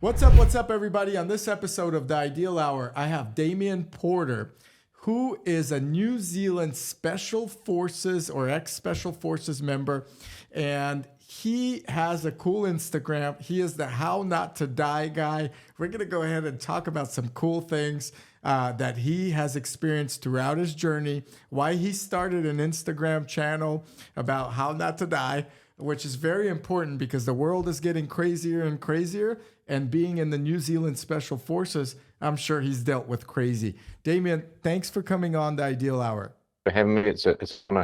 What's up, everybody? On this episode of The Ideal Hour, I have Damian Porter, who is a New Zealand Special Forces or ex-Special Forces member, and he has a cool Instagram. He is the How Not to Die guy. We're going to go ahead and talk about some cool things that he has experienced throughout his journey, why he started an Instagram channel about how not to die, which is very important because the world is getting crazier and crazier. And being in the New Zealand Special Forces, I'm sure he's dealt with crazy. Damian, thanks for coming on The Ideal Hour. For having me. It's I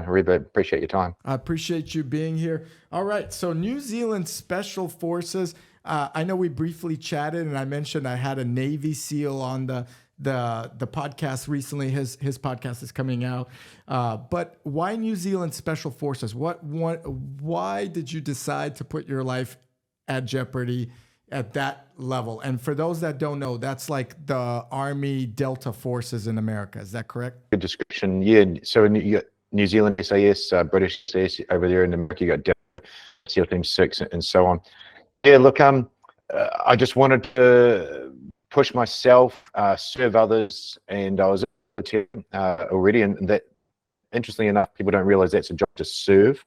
really appreciate your time. I appreciate you being here. All right, so New Zealand Special Forces. I know we briefly chatted, and I mentioned I had a Navy SEAL on the podcast recently. His podcast is coming out. But why New Zealand Special Forces? Why did you decide to put your life at jeopardy at that level? And for those that don't know, that's like the Army Delta Forces in America. Is that correct? Good description. Yeah. So you got New Zealand SAS, British SAS over there, in America you got Delta, SEAL Team 6, and so on. Yeah. Look, I just wanted to push myself, serve others, and I was already, and that, interestingly enough, people don't realize that's a job to serve.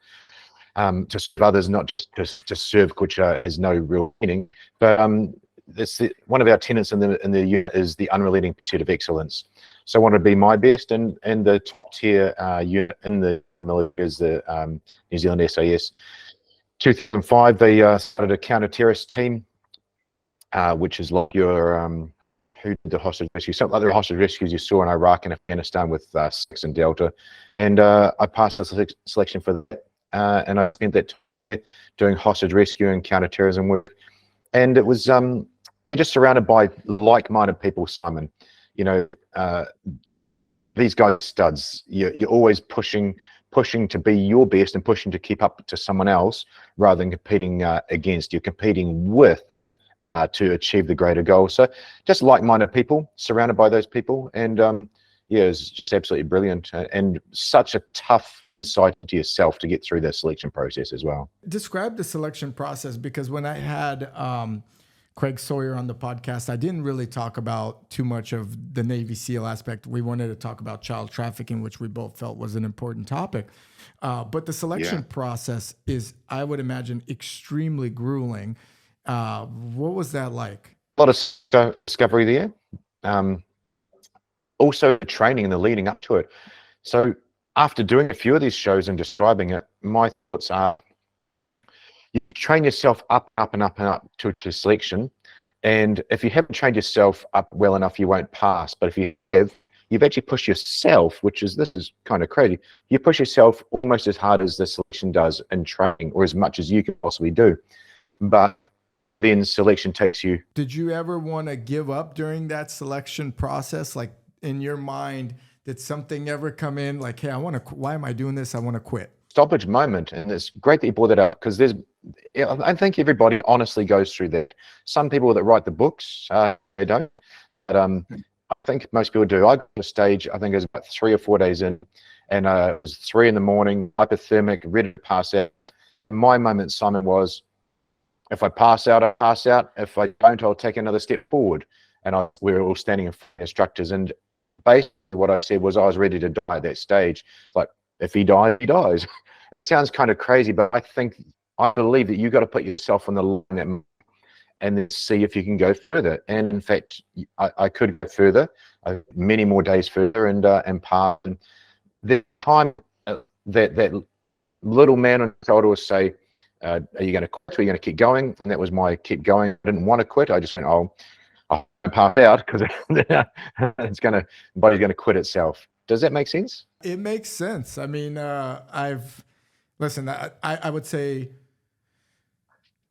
To serve others, not just to serve, which has no real meaning. But one of our tenets in the unit is the unrelenting pursuit of excellence. So I want to be my best, and the top tier unit in the military is the New Zealand SAS. 2005, they started a counter-terrorist team, which is like your who did the hostage rescue, something like the hostage rescues you saw in Iraq and Afghanistan with 6 and Delta. And I passed the selection for that. And I spent that time doing hostage rescue and counterterrorism work, and it was just surrounded by like-minded people. Simon, you know, these guys are studs. You're always pushing to be your best and pushing to keep up to someone else rather than competing against. You're competing with to achieve the greater goal. So just like-minded people, surrounded by those people, and yeah, it's just absolutely brilliant and such a tough side to yourself to get through the selection process as well. Describe the selection process, because when I had Craig Sawyer on the podcast, I didn't really talk about too much of the Navy SEAL aspect. We wanted to talk about child trafficking, which we both felt was an important topic. But the selection process is, I would imagine, extremely grueling. What was that like? A lot of discovery there. Also training in the leading up to it. So after doing a few of these shows and describing it, my thoughts are, you train yourself up to selection. And if you haven't trained yourself up well enough, you won't pass. But if you have, you've actually pushed yourself, this is kind of crazy. You push yourself almost as hard as the selection does in training, or as much as you can possibly do. But then selection takes you. Did you ever want to give up during that selection process? Like, in your mind, did something ever come in like, hey, why am I doing this? I want to quit. Stoppage moment. And it's great that you brought that up, because I think everybody honestly goes through that. Some people that write the books, they don't. But I think most people do. I got to a stage, I think it was about 3 or 4 days in, and it was 3 a.m, hypothermic, ready to pass out. My moment, Simon, was, if I pass out, I pass out. If I don't, I'll take another step forward. And we were all standing in front of instructors, and basically what I said was I was ready to die at that stage. Like, if he dies, he dies. It sounds kind of crazy, but I believe that you got to put yourself on the line and then see if you can go further. And in fact, I could go further, many more days further, and pass. And the time that little man on the shoulder would say, are you going to quit, or are you going to keep going? And that was my keep going. I didn't want to quit. I just went, I'll pass out, because body's going to quit itself. Does that make sense? It makes sense. I mean, I would say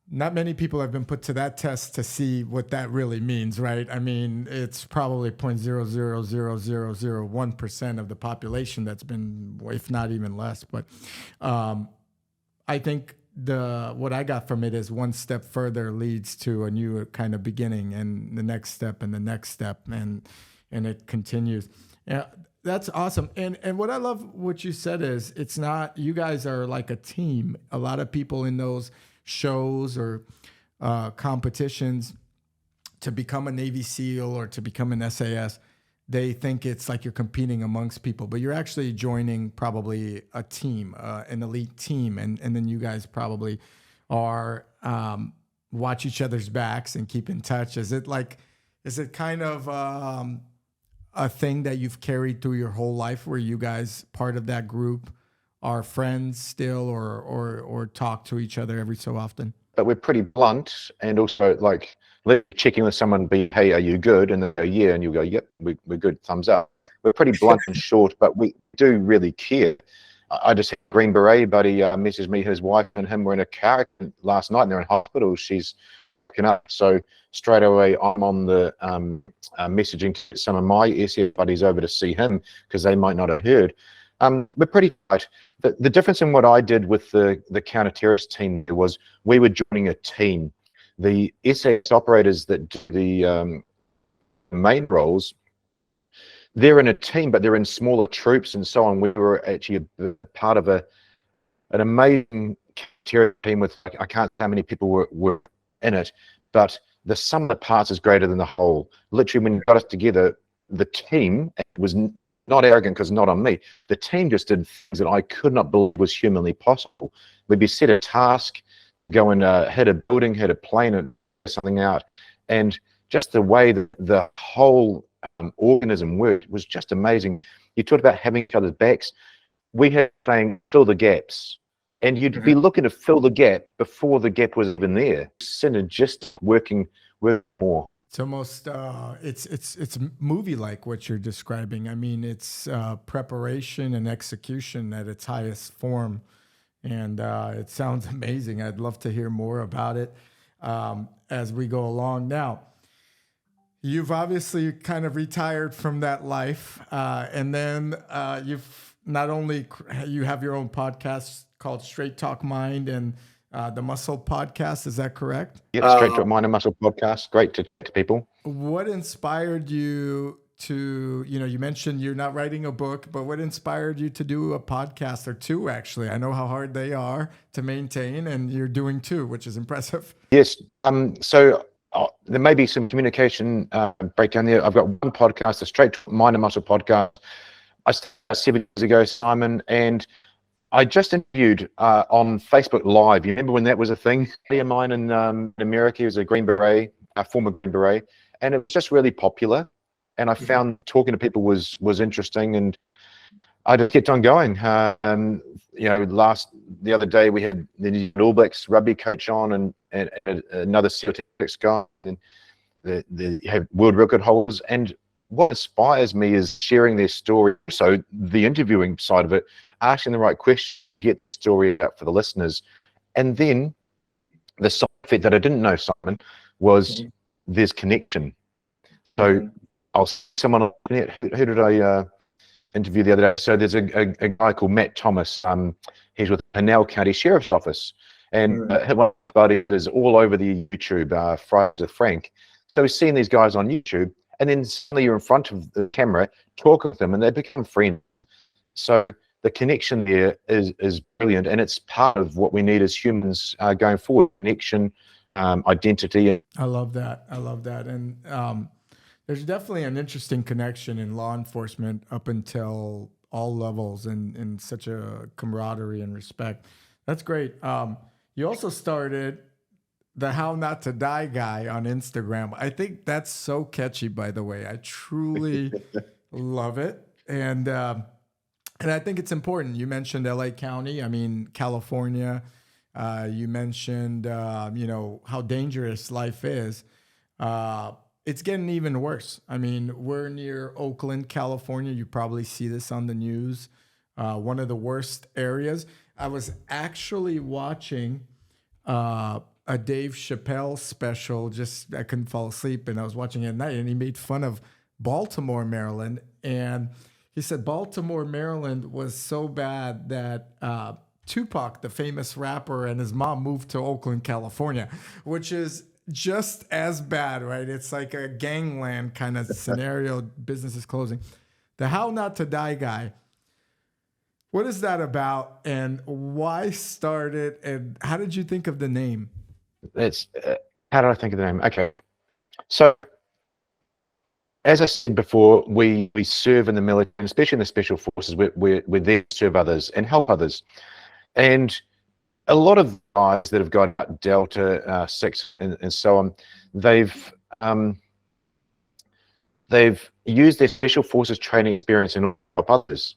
not many people have been put to that test to see what that really means, right? I mean, it's probably 0.00001% of the population that's been, if not even less. But I think what I got from it is one step further leads to a new kind of beginning, and the next step and the next step, and it continues. Yeah, that's awesome. And what I love what you said is, it's not, you guys are like a team. A lot of people in those shows or competitions, to become a Navy SEAL or to become an SAS, they think it's like you're competing amongst people, but you're actually joining probably a team, an elite team. And then you guys probably are, watch each other's backs and keep in touch. Is it kind of, a thing that you've carried through your whole life where you guys, part of that group, are friends still or talk to each other every so often? But we're pretty blunt, and also like checking with someone, be, hey, are you good? And they go, yeah, and you go, yep, we're good, thumbs up. We're pretty blunt and short, but we do really care. I just had a Green Beret buddy messaged me, his wife and him were in a car accident last night and they're in hospital. She's waking up. So straight away, I'm on the messaging to some of my SF buddies over to see him because they might not have heard. We're pretty tight. The difference in what I did with the counter-terrorist team was we were joining a team. The SAS operators that do the main roles, they're in a team, but they're in smaller troops and so on. We were actually a part of an amazing terror team with, I can't say how many people were in it, but the sum of the parts is greater than the whole. Literally, when you got us together, the team was not arrogant because not on me. The team just did things that I could not believe was humanly possible. We'd be set a task, go and hit a building, hit a plane, and something out. And just the way that the whole organism worked was just amazing. You talked about having each other's backs. We had saying, fill the gaps. And you'd be looking to fill the gap before the gap was even there. Synergistic working more. It's almost it's movie-like what you're describing. I mean, it's preparation and execution at its highest form, and it sounds amazing. I'd love to hear more about it as we go along. Now, you've obviously kind of retired from that life, and then you've not only you have your own podcast called Straight Talk Mind and the Muscle Podcast. Is that correct? Yeah, Straight Talk Mind and Muscle Podcast. Great to people. What inspired you to, you mentioned you're not writing a book, but what inspired you to do a podcast or two, actually? I know how hard they are to maintain, and you're doing two, which is impressive. Yes. So there may be some communication breakdown there. I've got one podcast, the Straight Talk Mind and Muscle Podcast. I started 7 years ago, Simon, and I just interviewed on Facebook Live. You remember when that was a thing? A buddy of mine in America, he was a Green Beret, a former Green Beret, and it was just really popular. And I found talking to people was interesting, and I just kept on going. The other day we had the All Blacks rugby coach on, and another SEAL Tactics guy, and they have world record holders. And what inspires me is sharing their story. So the interviewing side of it, asking the right question, get the story out for the listeners. And then the side effect that I didn't know, Simon, was there's connection. So I'll someone on the net, who did I interview the other day? So there's a guy called Matt Thomas. He's with the Pinell County Sheriff's Office. And one of my buddies is all over the YouTube, Firefighter with Frank. So we've seen these guys on YouTube, and then suddenly you're in front of the camera, talk with them, and they become friends. So the connection there is brilliant, and it's part of what we need as humans going forward. Connection, identity. I love that. And there's definitely an interesting connection in law enforcement up until all levels, and such a camaraderie and respect. That's great. You also started the How Not to Die guy on Instagram. I think that's so catchy, by the way. I truly love it. And I think it's important. You mentioned LA County, California. You mentioned, how dangerous life is. It's getting even worse. We're near Oakland, California. You probably see this on the news. One of the worst areas. I was actually watching a Dave Chappelle special. I couldn't fall asleep, and I was watching it at night, and he made fun of Baltimore, Maryland. And he said Baltimore, Maryland was so bad that Tupac, the famous rapper, and his mom moved to Oakland, California, which is just as bad, right? It's like a gangland kind of scenario. Business is closing. The How Not to Die guy. What is that about, and why start it, and how did you think of the name? How did I think of the name? Okay. So, as I said before, we serve in the military, and especially in the special forces. We're there to serve others and help others. And a lot of guys that have got Delta 6 and so on, um, they've used their special forces training experience in help others.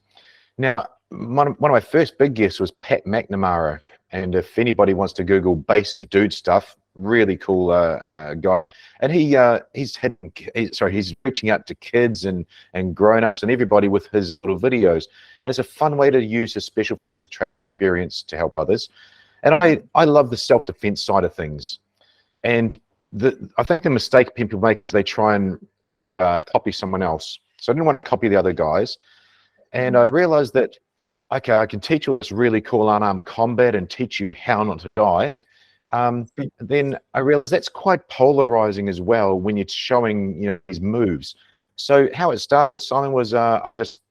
Now, one of my first big guests was Pat McNamara, and if anybody wants to Google base dude stuff, really cool guy. And he's reaching out to kids and grown-ups and everybody with his little videos. It's a fun way to use his special experience to help others. And I love the self-defense side of things. And I think the mistake people make is they try and copy someone else. So I didn't want to copy the other guys. And I realized that, okay, I can teach you this really cool unarmed combat and teach you how not to die. Then I realized that's quite polarizing as well when you're showing, these moves. So how it started, Simon, was I just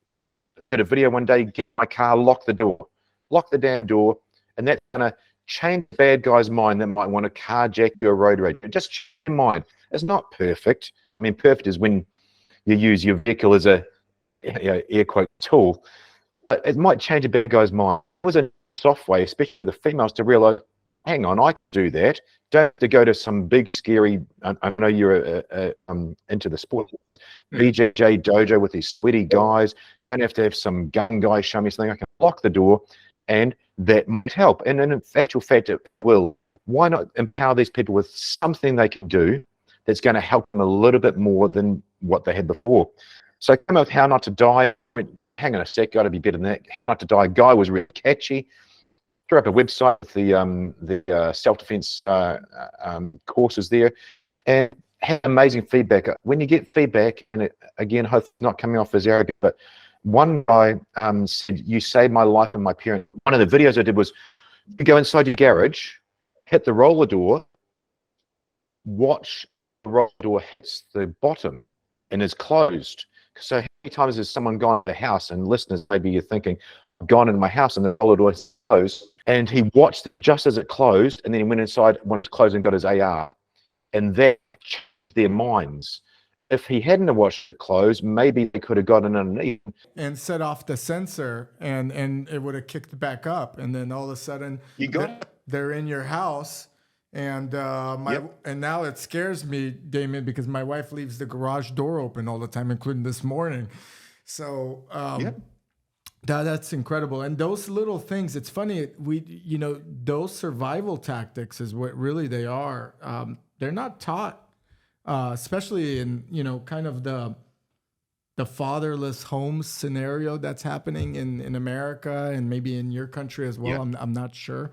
did a video one day, get in my car, lock the damn door, and that's going to change the bad guy's mind that might want to carjack your road rage. Just change your mind. It's not perfect. I mean, perfect is when you use your vehicle as a air quote tool, but it might change a bad guy's mind. It was a soft way, especially the females, to realize, hang on, I can do that. Don't have to go to some big scary. I know you're into the sport, BJJ dojo with these sweaty guys. Don't have to have some gun guy show me something. I can lock the door, and that might help. And in actual fact, it will. Why not empower these people with something they can do that's going to help them a little bit more than what they had before? So come up with How Not to Die. Hang on a sec, got to be better than that. How Not to Die guy was really catchy. Threw up a website with the self-defense courses there, and had amazing feedback. When you get feedback, and again, hopefully not coming off as arrogant, but one guy said, "You saved my life and my parents." One of the videos I did was, you go inside your garage, hit the roller door, watch the roller door hits the bottom and is closed. So how many times has someone gone to the house, and listeners, maybe you're thinking, I've gone into my house and the roller door is closed, and he watched just as it closed, and then he went inside when it's closed and got his AR, and that changed their minds. If he hadn't have watched it close, maybe they could have gotten underneath and set off the sensor, and it would have kicked back up, and then all of a sudden they're in your house. And and now it scares me, Damian, because my wife leaves the garage door open all the time, including this morning. So that's incredible. And those little things, it's funny, those survival tactics is what really they are. They're not taught, especially in kind of the fatherless homes scenario that's happening in America and maybe in your country as well. I'm not sure.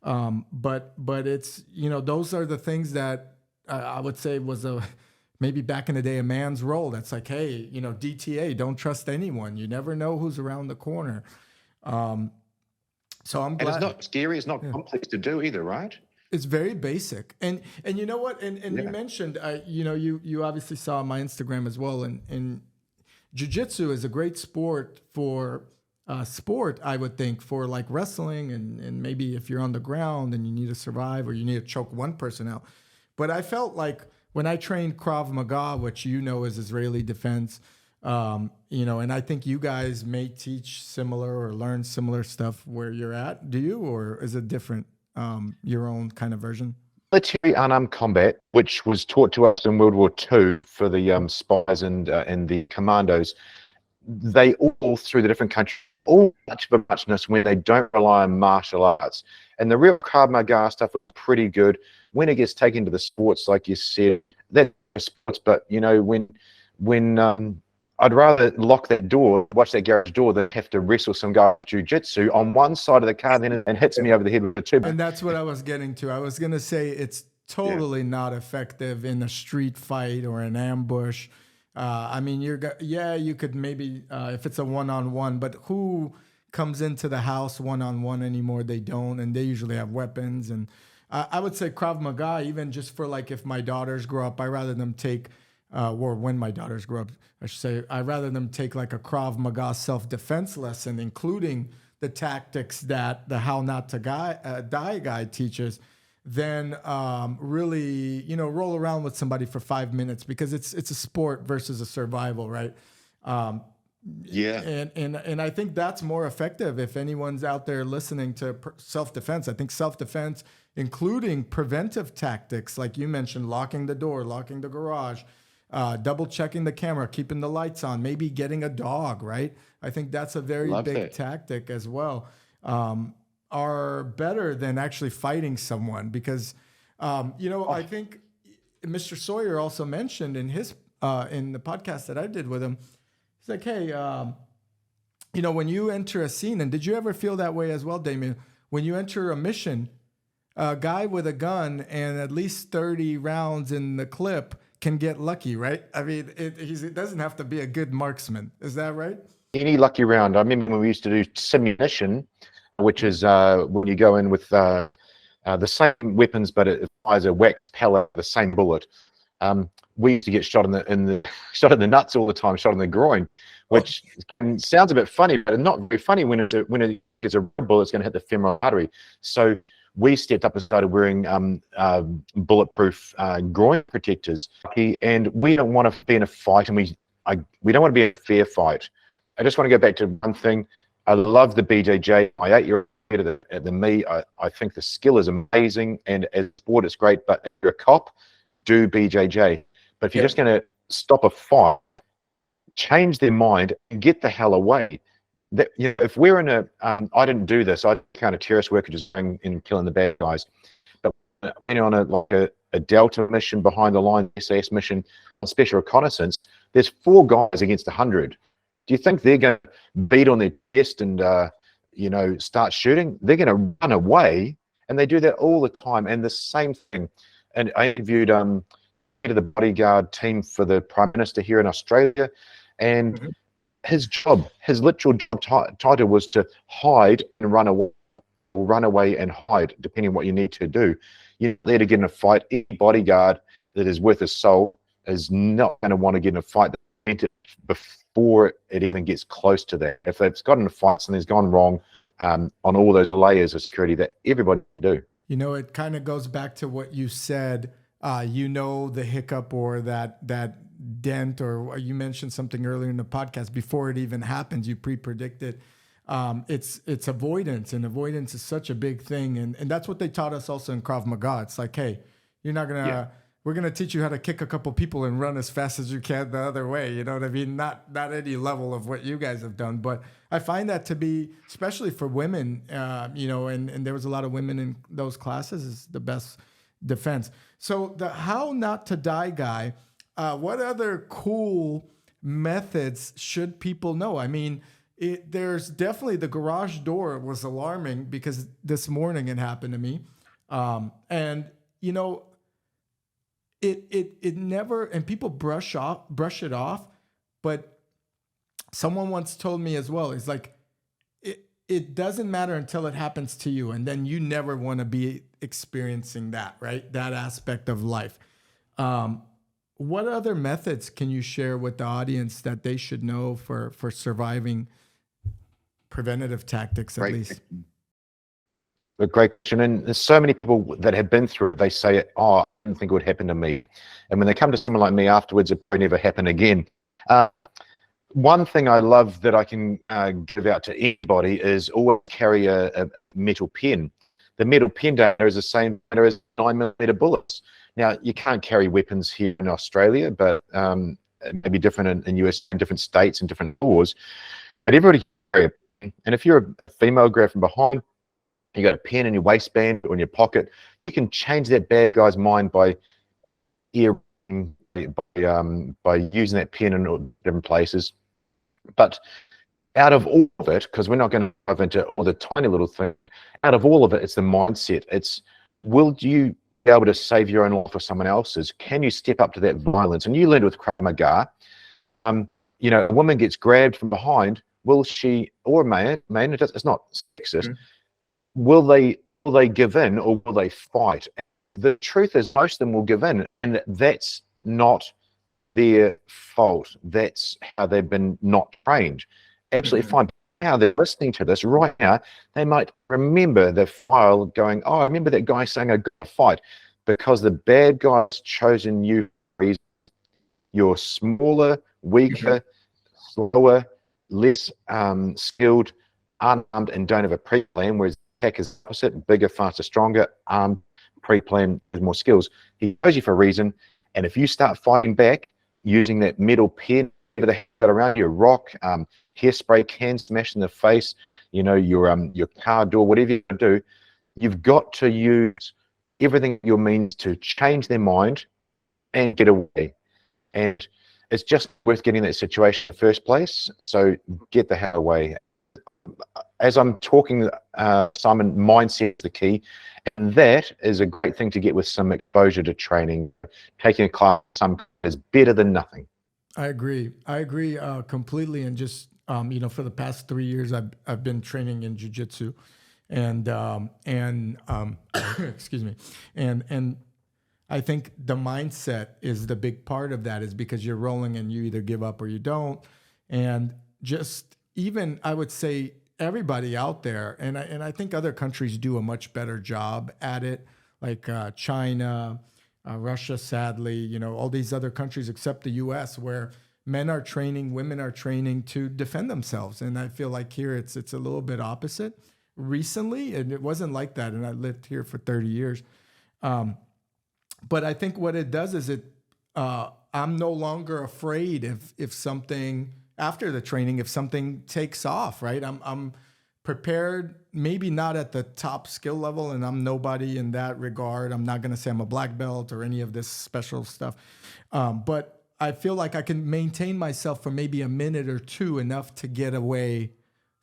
But it's, those are the things that I would say was maybe back in the day, a man's role. That's like, hey, DTA, don't trust anyone. You never know who's around the corner. So I'm glad. And it's not scary. It's not complex to do either, right? It's very basic. And you know what? And you mentioned, you obviously saw my Instagram as well. And jiu-jitsu is a great sport for I would think, for like wrestling and maybe if you're on the ground and you need to survive or you need to choke one person out. But I felt like when I trained Krav Maga, which is Israeli defense, and I think you guys may teach similar or learn similar stuff where you're at. Do you, or is it different, your own kind of version? Military unarmed combat, which was taught to us in World War II for the spies and the commandos, they all through the different countries, all much of a muchness when they don't rely on martial arts. And the real Krav Maga stuff is pretty good. When it gets taken to the sports, like you said, that's sports. But when I'd rather lock that door, watch that garage door, than have to wrestle some guy with jiu-jitsu on one side of the car, then and hits me over the head with a tube. And that's what I was getting to. I was gonna say it's totally not effective in a street fight or an ambush. I mean, you could maybe, if it's a one-on-one, but who comes into the house one-on-one anymore? They don't, and they usually have weapons. And I would say Krav Maga, even just for like if my daughters grow up, I'd rather them take, or when my daughters grow up, I should say, I'd rather them take like a Krav Maga self-defense lesson, including the tactics that the How Not to Die guy teaches, than really, roll around with somebody for 5 minutes, because it's a sport versus a survival, right? Um, Yeah. and I think that's more effective if anyone's out there listening to self-defense. I think self-defense, including preventive tactics, like you mentioned, locking the door, locking the garage, double checking the camera, keeping the lights on, maybe getting a dog, right? I think that's a very Love big that. tactic as well. Are better than actually fighting someone, because, I think Mr. Sawyer also mentioned in his in the podcast that I did with him, he's like, hey, when you enter a scene, and did you ever feel that way as well, Damian? When you enter a mission, a guy with a gun and at least 30 rounds in the clip can get lucky, right? I mean, it doesn't have to be a good marksman. Is that right? Any lucky round. I remember when we used to do simunition, which is when you go in with the same weapons, but it fires a whack pellet, the same bullet. We used to get shot shot in the nuts all the time, shot in the groin, which sounds a bit funny, but not very funny when it gets a bullet, it's going to hit the femoral artery. So we stepped up and started wearing bulletproof groin protectors, and we don't want to be in a fight, and we don't want to be a fair fight. I just want to go back to one thing. I love the BJJ. My 8-year-old better than me. I think the skill is amazing, and as a sport, it's great. But if you're a cop, do BJJ. But if you're just going to stop a fight, change their mind and get the hell away. That, if we're in a, I didn't do this. I kind of terrorist work, just going and killing the bad guys. But when on a Delta mission, behind the line SAS mission, on special reconnaissance, there's 4 guys against 100. Do you think they're going to beat on their chest and start shooting? They're going to run away, and they do that all the time. And the same thing. And I interviewed the bodyguard team for the Prime Minister here in Australia, and his literal job title was to hide and run away, or run away and hide, depending on what you need to do. You're there to get in a fight. Any bodyguard that is worth his soul is not going to want to get in a fight before it even gets close to that. If they've gotten in a fight, something's gone wrong on all those layers of security that everybody do. It kind of goes back to what you said. The hiccup or that dent, or you mentioned something earlier in the podcast, before it even happens, you pre-predict it. It's avoidance, and avoidance is such a big thing. And that's what they taught us also in Krav Maga. It's like, hey, you're not going to, we're going to teach you how to kick a couple people and run as fast as you can the other way. You know what I mean? Not any level of what you guys have done, but I find that to be, especially for women, and there was a lot of women in those classes, is the best defense. So the how not to die guy, what other cool methods should people know? I mean, there's definitely the garage door was alarming, because this morning it happened to me. It never, and people brush it off, but someone once told me as well, it's like, it doesn't matter until it happens to you, and then you never want to be experiencing that, right? That aspect of life. What other methods can you share with the audience that they should know for surviving, preventative tactics at least? A great question. And there's so many people that have been through it, they say, I didn't think it would happen to me. And when they come to someone like me afterwards, it will never happen again. One thing I love that I can give out to anybody is always carry a metal pen. The metal pen data is the same data as 9mm bullets. Now, you can't carry weapons here in Australia, but it may be different in US, in different states and different laws. But everybody can carry a pen. And if you're a female grab from behind, you got a pen in your waistband or in your pocket, you can change that bad guy's mind by using that pen in different places. But out of all of it, because we're not going to dive into all the tiny little things, out of all of it, it's the mindset. It's, will you be able to save your own life or someone else's? Can you step up to that violence? And you learned with Krav Maga, a woman gets grabbed from behind, will she, or a man, it's not sexist, will they give in or will they fight? The truth is, most of them will give in, and that's not their fault. That's how they've been not trained. Absolutely fine. now they're listening to this right now, they might remember the file going, oh, I remember that guy saying a good fight, because the bad guy's chosen you for a reason. You're smaller, weaker, slower, less skilled, unarmed, and don't have a pre-plan, whereas the attack is opposite: bigger, faster, stronger, armed, pre-plan with more skills. He chose you for a reason, and if you start fighting back using that metal pen, whatever the heck got around you, rock, hairspray, can smash in the face, you know, your car door, whatever you do, you've got to use everything at your means to change their mind and get away. And it's just worth getting that situation in the first place. So get the hell away. As I'm talking, Simon, mindset is the key. And that is a great thing to get with some exposure to training. Taking a class is better than nothing. I agree. Completely. And just, for the past 3 years, I've been training in jiu-jitsu, and excuse me. And I think the mindset is the big part of that, is because you're rolling and you either give up or you don't. And just even, I would say, everybody out there, and I think other countries do a much better job at it, like China, Russia, sadly, all these other countries except the US, where men are training, women are training to defend themselves. And I feel like here it's a little bit opposite recently, and it wasn't like that. And I lived here for 30 years. But I think what it does is I'm no longer afraid if something, after the training, if something takes off, right? I'm prepared, maybe not at the top skill level, and I'm nobody in that regard. I'm not going to say I'm a black belt or any of this special stuff. But I feel like I can maintain myself for maybe a minute or two, enough to get away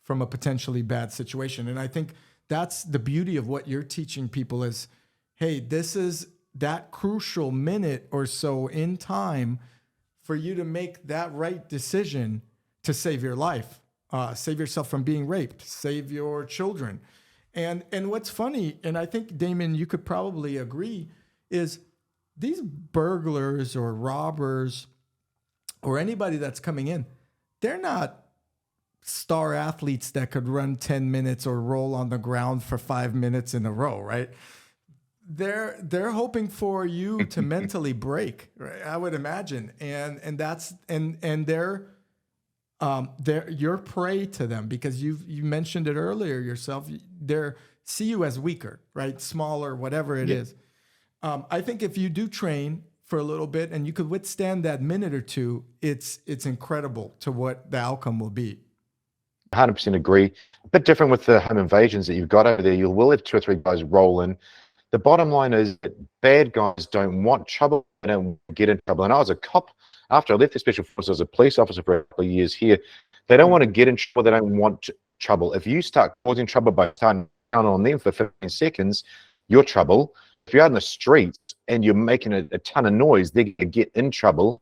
from a potentially bad situation. And I think that's the beauty of what you're teaching people is, hey, this is that crucial minute or so in time for you to make that right decision to save your life, save yourself from being raped, save your children. And what's funny, and I think, Damian, you could probably agree, is these burglars or robbers or anybody that's coming in, they're not star athletes that could run 10 minutes or roll on the ground for 5 minutes in a row, right? They're hoping for you to mentally break, right? I would imagine, and they're you're prey to them, because you mentioned it earlier yourself. They see you as weaker, right? Smaller, whatever it is. I think if you do train for a little bit and you could withstand that minute or two, it's incredible to what the outcome will be. 100% agree. A bit different with the home invasions that you've got over there. You will have 2 or 3 guys roll in. The bottom line is that bad guys don't want trouble. They don't get in trouble. And I was a cop. After I left the Special Forces, I was a police officer for a couple of years here. They don't want to get in trouble. They don't want trouble. If you start causing trouble by starting down on them for 15 seconds, you're trouble. If you're out in the streets and you're making a ton of noise, they're going to get in trouble.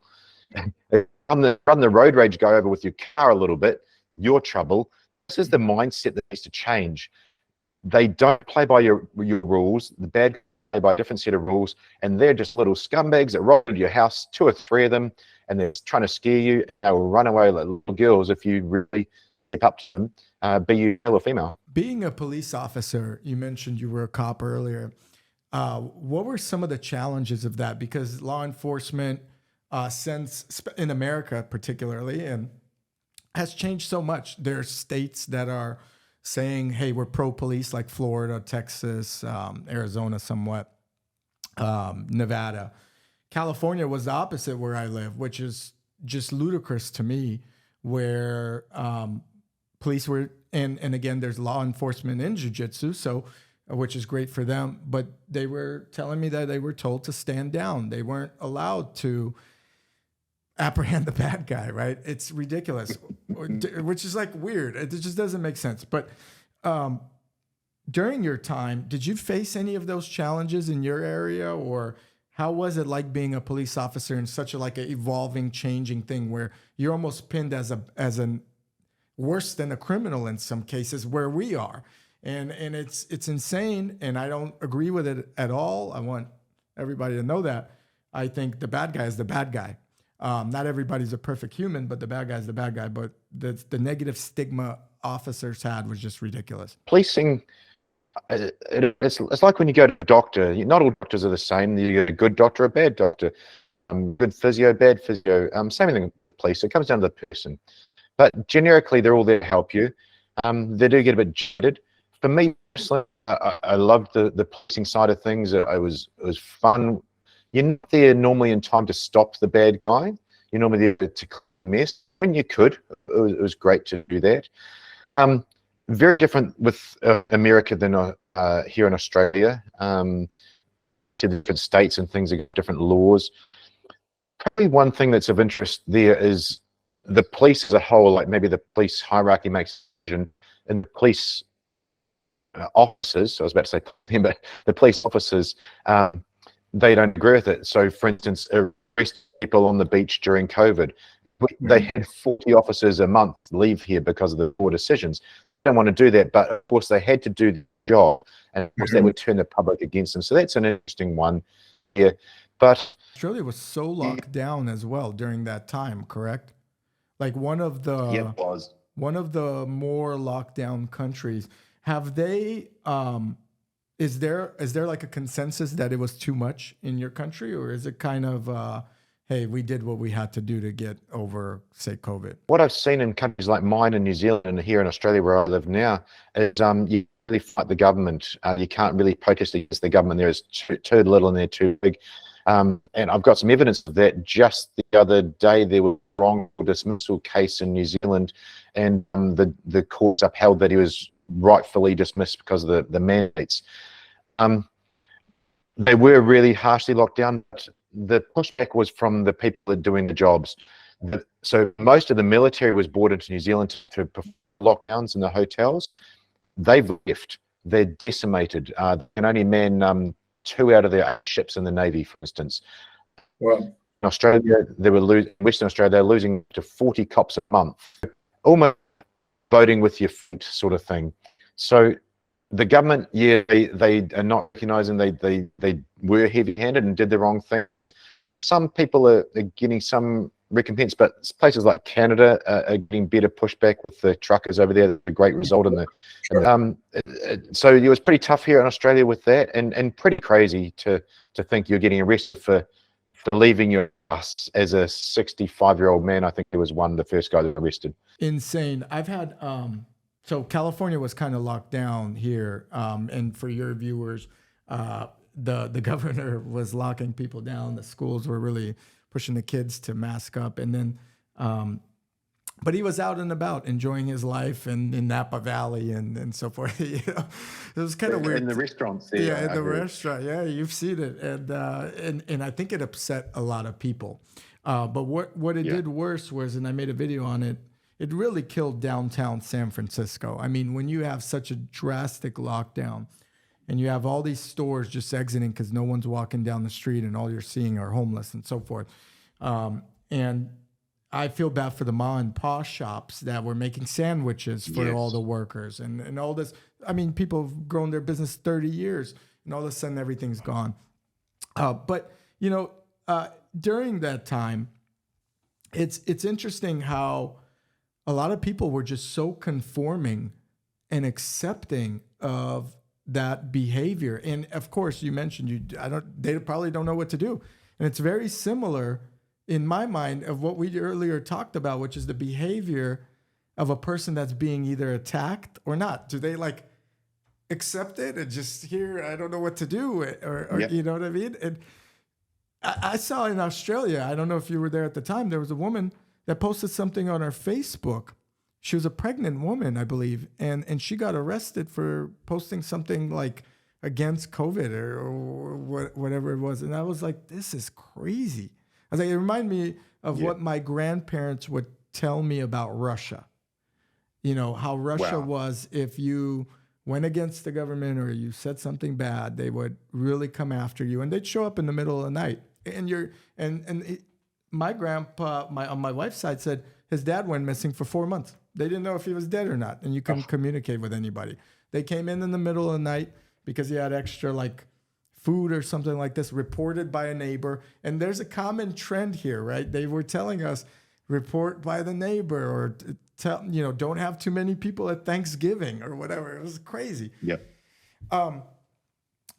Run the road rage guy over with your car a little bit, you're trouble. This is the mindset that needs to change. They don't play by your rules. The bad guys play by a different set of rules, and they're just little scumbags that roll into your house, 2 or 3 of them, and they're trying to scare you. They will run away like little girls if you really pick up to them, be you male or female. Being a police officer, you mentioned you were a cop earlier. What were some of the challenges of that? Because law enforcement, in America particularly, and has changed so much. There are states that are saying, hey, we're pro-police, like Florida, Texas, Arizona somewhat, Nevada. California was the opposite where I live, which is just ludicrous to me, where police were, and again, there's law enforcement in jiu-jitsu, so, which is great for them, but they were telling me that they were told to stand down. They weren't allowed to apprehend the bad guy, right? It's ridiculous, which is like weird. It just doesn't make sense. But during your time, did you face any of those challenges in your area, or how was it like being a police officer in such a like an evolving, changing thing where you're almost pinned as an worse than a criminal in some cases where we are, and it's insane, and I don't agree with it at all. I want everybody to know that. I think the bad guy is the bad guy. Not everybody's a perfect human, but the bad guy is the bad guy. But the negative stigma officers had was just ridiculous. Policing, it's like when you go to a doctor. Not all doctors are the same. You get a good doctor, a bad doctor, good physio, bad physio. Same thing with police. It comes down to the person. But generically, they're all there to help you. They do get a bit jaded. For me, personally, I loved the policing side of things. It was fun. You're not there normally in time to stop the bad guy. You're normally there to clear the mess. When you could, it was great to do that. Very different with America than here in Australia. To the different states and things, different laws. Probably one thing that's of interest there is the police as a whole. Like maybe the police hierarchy makes a decision, and the police officers. I was about to say them, but the police officers, they don't agree with it. So, for instance, arrest people on the beach during COVID. They had 40 officers a month leave here because of the poor decisions. They don't want to do that, but of course they had to do the job, and of course that would turn the public against them. So that's an interesting one here. But Australia was so locked down as well during that time, correct? Like one of the more locked down countries. Have they? Is there like a consensus that it was too much in your country, or is it kind of hey, we did what we had to do to get over, say, COVID? What I've seen in countries like mine in New Zealand and here in Australia where I live now is you really fight the government. You can't really protest against the government. There is too little and they're too big. And I've got some evidence of that. Just the other day, there was a wrongful dismissal case in New Zealand, and the courts upheld that he was rightfully dismissed because of the mandates. They were really harshly locked down, but the pushback was from the people that are doing the jobs. So most of the military was brought into New Zealand to perform lockdowns in the hotels. They've left. They're decimated. They can only man 2 out of their 8 ships in the Navy, for instance. Well, in Australia, Western Australia, they're losing to 40 cops a month. Almost voting with your feet sort of thing. So the government, they are not recognizing they were heavy-handed and did the wrong thing. Some people are getting some recompense, but places like Canada are getting better pushback with the truckers over there. A great result in the. So it was pretty tough here in Australia with that, and pretty crazy to think you're getting arrested for leaving your house as a 65-year-old man. I think there was the first guy that arrested. Insane. I've had so California was kind of locked down here, and for your viewers, the governor was locking people down. The schools were really pushing the kids to mask up, and then but he was out and about enjoying his life and in Napa Valley and so forth. It was kind of weird. In the restaurants there. Yeah, in the restaurant. Yeah, you've seen it. And I think it upset a lot of people. But what it did worse was, and I made a video on it, it really killed downtown San Francisco. I mean, when you have such a drastic lockdown and you have all these stores just exiting because no one's walking down the street and all you're seeing are homeless and so forth. And I feel bad for the ma and pa shops that were making sandwiches for all the workers and all this. I mean, people have grown their business 30 years and all of a sudden everything's gone. But, during that time, it's interesting how a lot of people were just so conforming and accepting of that behavior. And of course, you mentioned they probably don't know what to do. And it's very similar in my mind of what we earlier talked about, which is the behavior of a person that's being either attacked or not. Do they like accept it and just I don't know what to do, or you know what I mean? And I saw in Australia, I don't know if you were there at the time, there was a woman that posted something on her Facebook. She was a pregnant woman, I believe, and she got arrested for posting something like against COVID or whatever it was. And I was like, this is crazy. I was like, it reminded me of what my grandparents would tell me about Russia. You know, how Russia was, if you went against the government or you said something bad, they would really come after you, and they'd show up in the middle of the night. My grandpa, on my wife's side, said his dad went missing for 4 months. They didn't know if he was dead or not, and you couldn't communicate with anybody. They came in the middle of the night because he had extra like food or something like this, reported by a neighbor. And there's a common trend here, right? They were telling us report by the neighbor, or tell, don't have too many people at Thanksgiving or whatever. It was crazy. Yep. All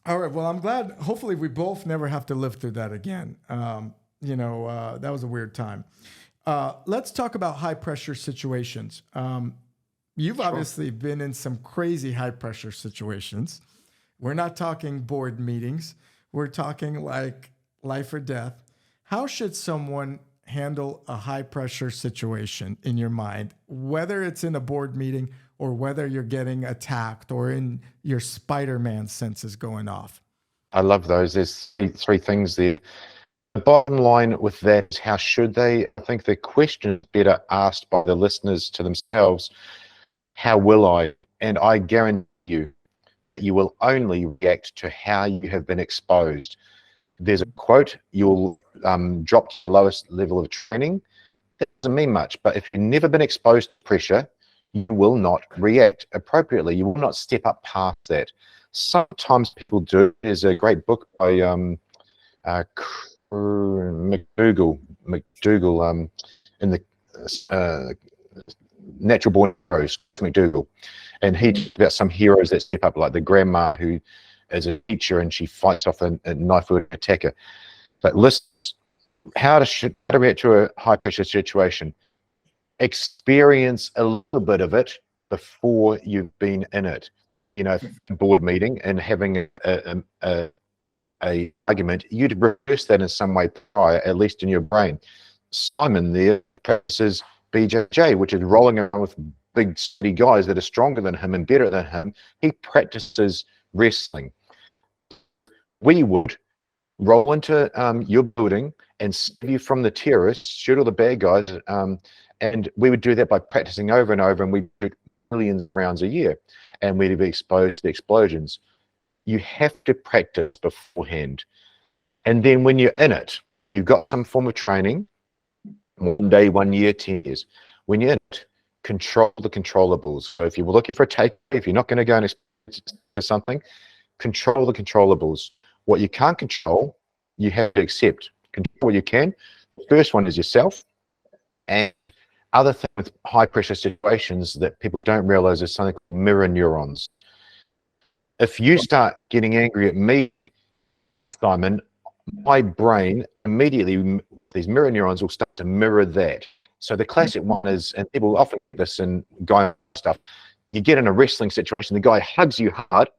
right. Well, I'm glad. Hopefully, we both never have to live through that again. That was a weird time. Let's talk about high pressure situations. You've obviously been in some crazy high pressure situations. We're not talking board meetings. We're talking like life or death. How should someone handle a high pressure situation in your mind, whether it's in a board meeting or whether you're getting attacked or in your Spider-Man senses going off? I love those. There's three things there. The bottom line with that is, how should they? I think the question is better asked by the listeners to themselves. How will I? And I guarantee you will only react to how you have been exposed. There's a quote, you'll drop to the lowest level of training. That doesn't mean much, but if you've never been exposed to pressure, you will not react appropriately. You will not step up past that. Sometimes people do. There's a great book by McDougall in the Natural Born Heroes, McDougall, and he talked about some heroes that step up, like the grandma who is a teacher and she fights off a knife-wielding attacker. But listen, how to react to a high-pressure situation. Experience a little bit of it before you've been in it. Board meeting and having a argument, you'd rehearse that in some way prior, at least in your brain. Simon there practices BJJ, which is rolling around with big steady guys that are stronger than him and better than him. He practices wrestling. We would roll into your building and save you from the terrorists, shoot all the bad guys, and we would do that by practicing over and over, and we do millions of rounds a year, and we'd be exposed to explosions. You have to practice beforehand, and then when you're in it, you've got some form of training. 1 day, 1 year, 10 years. When you're in it, control the controllables. So if you were looking for a take, if you're not going to go and experience something, control the controllables. What you can't control, you have to accept. Control what you can. The first one is yourself. And other thing with high pressure situations that people don't realize is something called mirror neurons. If you start getting angry at me, Simon, my brain immediately, these mirror neurons will start to mirror that. So the classic one is, and people often do this in guy stuff, you get in a wrestling situation, the guy hugs you hard,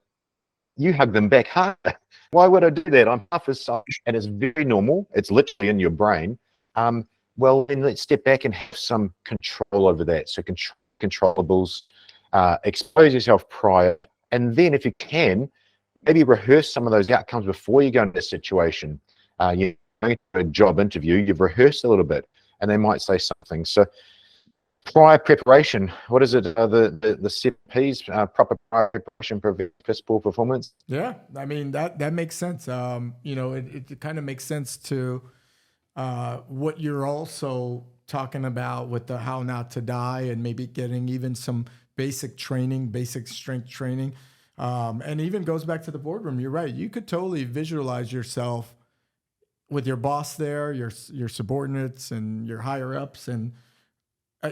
you hug them back harder. Why would I do that? I'm half as such, and it's very normal. It's literally in your brain. Well, then let's step back and have some control over that. So controllables, expose yourself prior, and then if you can, maybe rehearse some of those outcomes before you go into this situation. You're going to a job interview, you've rehearsed a little bit, and they might say something. So prior preparation, what is it? The 7 P's, proper prior preparation for poor performance. Yeah, I mean, that makes sense. It kind of makes sense to what you're also talking about with the how not to die, and maybe getting even some basic training, basic strength training. And even goes back to the boardroom. You're right. You could totally visualize yourself with your boss there, your subordinates and your higher ups. And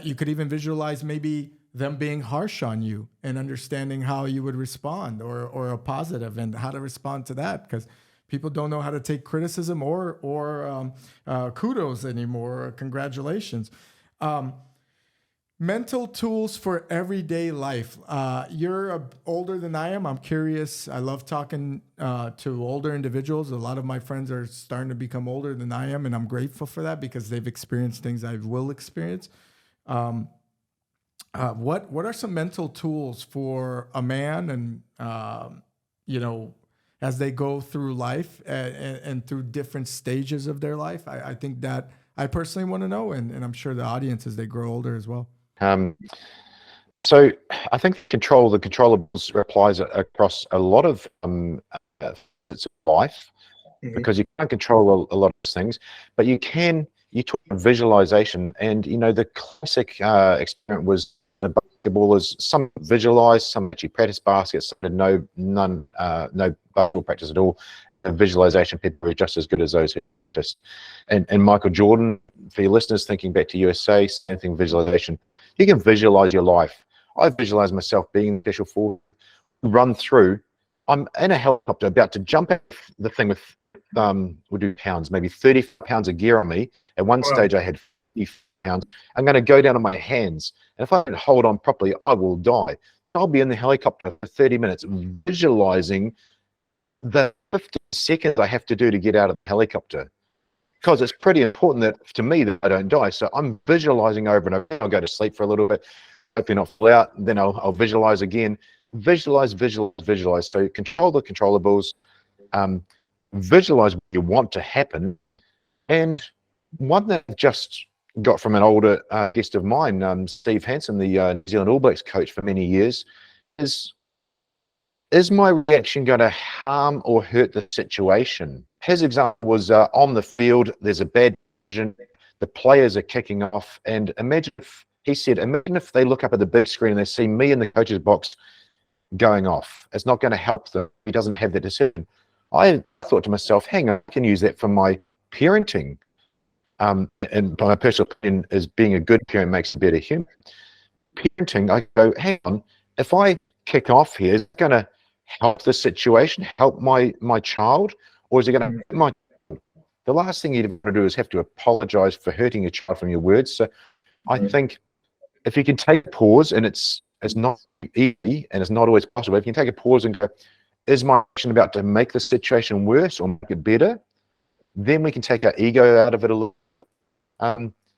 you could even visualize maybe them being harsh on you and understanding how you would respond, or a positive, and how to respond to that. Because people don't know how to take criticism or kudos anymore, or congratulations. Mental tools for everyday life. You're older than I am. I'm curious. I love talking to older individuals. A lot of my friends are starting to become older than I am, and I'm grateful for that because they've experienced things I will experience. What are some mental tools for a man, and as they go through life and through different stages of their life? I think that I personally want to know, and I'm sure the audience as they grow older as well. So I think the controllables applies across a lot of life, because you can't control a lot of things, but you talk about visualization, and the classic experiment was the basketballers, some visualize, some actually practice baskets, no basketball practice at all. And visualization people are just as good as those who scientist. And Michael Jordan, for your listeners thinking back to USA, same thing, visualization. You can visualize your life. I visualize myself being in special force, run through. I'm in a helicopter about to jump out the thing with, we'll do pounds, maybe 30 pounds of gear on me. At one stage, I had 50 pounds. I'm going to go down on my hands. And if I don't hold on properly, I will die. I'll be in the helicopter for 30 minutes visualizing the 50 seconds I have to do to get out of the helicopter. Because it's pretty important that, to me, that I don't die. So I'm visualizing over and over. I'll go to sleep for a little bit, hopefully not fall out. Then I'll visualize again. Visualize, visualize, visualize. So control the controllables. Visualize what you want to happen. And one that I just got from an older guest of mine, Steve Hansen, the New Zealand All Blacks coach for many years, is my reaction going to harm or hurt the situation? His example was on the field, there's a bad decision, the players are kicking off, and imagine if they look up at the big screen and they see me in the coach's box going off. It's not going to help them. He doesn't have that decision. I thought to myself, hang on, I can use that for my parenting. And my personal opinion is being a good parent makes a better human. Parenting, I go, hang on, if I kick off here, is it going to help the situation, help my child, or is it going to hurt my child? The last thing you want to do is have to apologize for hurting your child from your words. So I think if you can take a pause, and it's not easy and it's not always possible, if you can take a pause and go, is my action about to make the situation worse or make it better? Then we can take our ego out of it a little.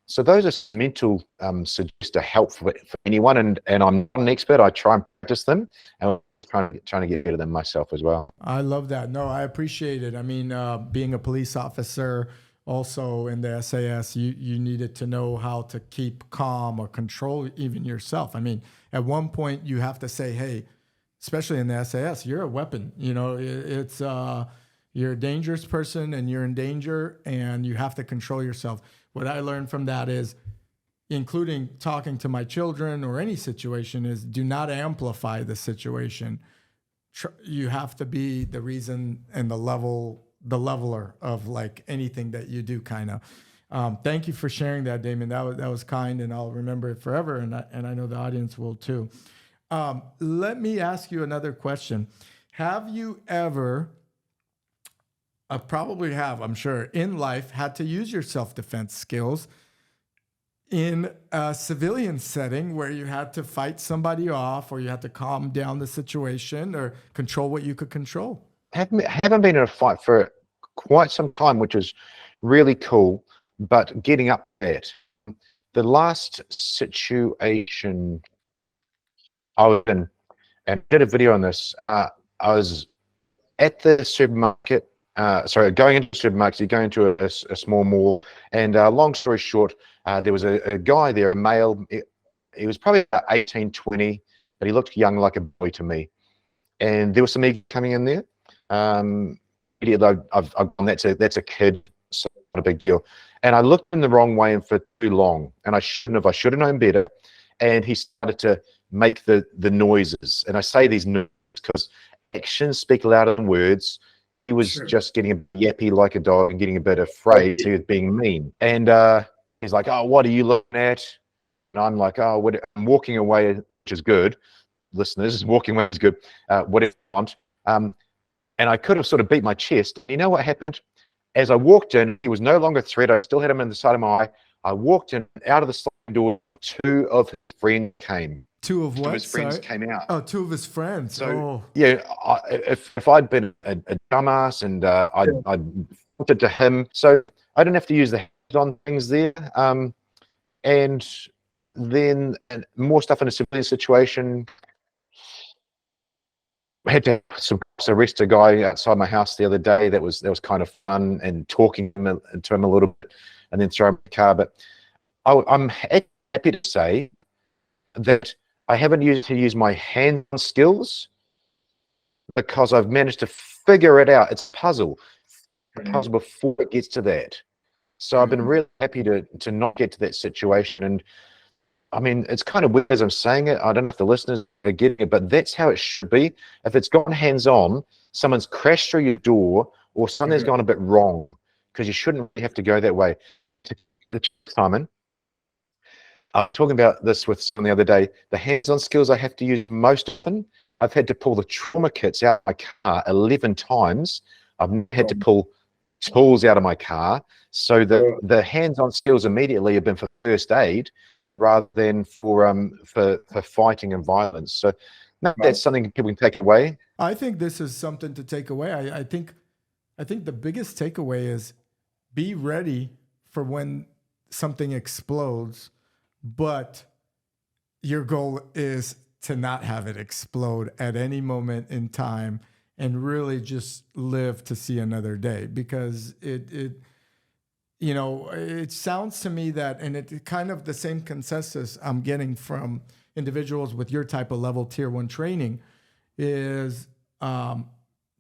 So those are mental suggestions to help for anyone, and I'm not an expert. I try and practice them, and I'm trying to get better than myself as well. I love that. No, I appreciate it. I mean, being a police officer, also in the SAS, you needed to know how to keep calm or control even yourself. I mean, at one point you have to say, hey, especially in the SAS, you're a weapon. You know, it's you're a dangerous person and you're in danger, and you have to control yourself. What I learned from that is, including talking to my children or any situation, is do not amplify the situation. You have to be the reason and the leveler of like anything that you do, kind of. Thank you for sharing that, Damian. That was kind, and I'll remember it forever, and I know the audience will too. Let me ask you another question. Have you ever, probably have, I'm sure, in life, had to use your self-defense skills in a civilian setting where you had to fight somebody off, or you had to calm down the situation or control what you could control? Haven't been in a fight for quite some time, which is really cool, but getting up at the last situation I was in, and I did a video on this. I was at the supermarket, going into the supermarket, you go into a small mall, and long story short, there was a guy there, a male. He was probably about 18, 20, but he looked young like a boy to me. And there was some ego coming in there. I've gone, that's a kid, so not a big deal. And I looked in the wrong way and for too long, and I shouldn't have. I should have known better. And he started to make the noises. And I say these noises because actions speak louder than words. He was just getting a yappy like a dog and getting a bit afraid. He was being mean. And he's like, oh, what are you looking at? And I'm like, oh, I'm walking away, which is good. Listeners, walking away is good. Whatever you want. And I could have sort of beat my chest. You know what happened? As I walked in, he was no longer a threat. I still had him in the side of my eye. I walked in, out of the sliding door, two of his friends came. Two of what? Two of his friends came out. Oh, two of his friends. So, yeah, if I'd been a dumbass and I'd wanted to him, so I didn't have to use the hands on things there. And then more stuff in a civilian situation. I had to arrest a guy outside my house the other day. That was kind of fun, and talking to him a little bit, and then throw him in the car. But I'm happy to say that I haven't used my hand-on skills, because I've managed to figure it out. It's a puzzle before it gets to that. So I've been really happy to not get to that situation. And I mean, it's kind of weird as I'm saying it. I don't know if the listeners are getting it, but that's how it should be. If it's gone hands-on, someone's crashed through your door, or something's gone a bit wrong. because you shouldn't really have to go that way. Simon, I was talking about this with someone the other day. The hands-on skills I have to use most often, I've had to pull the trauma kits out of my car 11 times. I've had to pull tools out of my car. So the hands-on skills immediately have been for first aid rather than for fighting and violence. So no, that's something people can take away. I think this is something to take away. I think the biggest takeaway is be ready for when something explodes, but your goal is to not have it explode at any moment in time and really just live to see another day, because it sounds to me that, and it kind of the same consensus I'm getting from individuals with your type of level tier 1 training is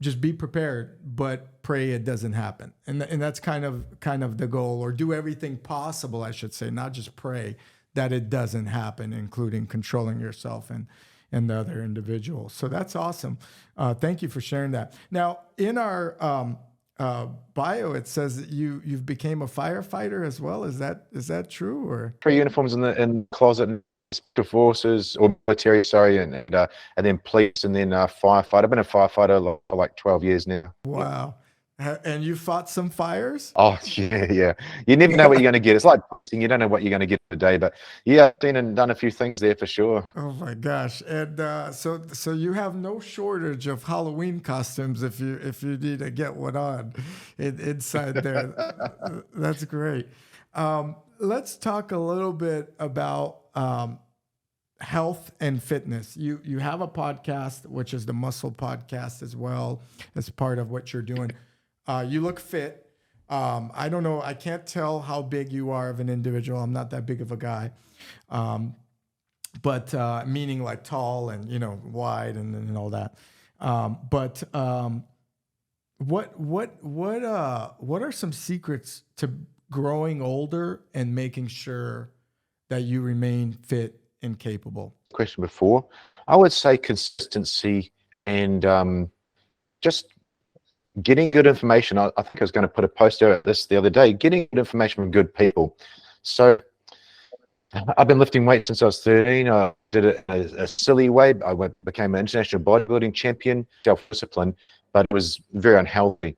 just be prepared, but pray it doesn't happen. And that's kind of the goal, or do everything possible, I should say, not just pray that it doesn't happen, including controlling yourself and the other individuals. So that's awesome. Thank you for sharing that. Now, in our bio, it says that you've became a firefighter as well. Is that true? Or 3 uniforms in the closet, and special forces or military, sorry, and then police, and then firefighter. I've been a firefighter for like 12 years now. Wow. And you fought some fires? Oh yeah. You never know what you're going to get. It's like boxing. You don't know what you're going to get today, but yeah, I've been and done a few things there for sure. Oh my gosh! And so you have no shortage of Halloween costumes if you need to get one on inside there. That's great. Let's talk a little bit about health and fitness. You have a podcast, which is the Muscle Podcast as well, as part of what you're doing. You look fit. I don't know. I can't tell how big you are of an individual. I'm not that big of a guy. But meaning like tall and, wide and all that. What are some secrets to growing older and making sure that you remain fit and capable? Question before, I would say consistency and just getting good information. I think I was going to put a post out this the other day, getting good information from good people. So I've been lifting weights since I was 13. I did it a silly way. Became an international bodybuilding champion, self-discipline, but it was very unhealthy.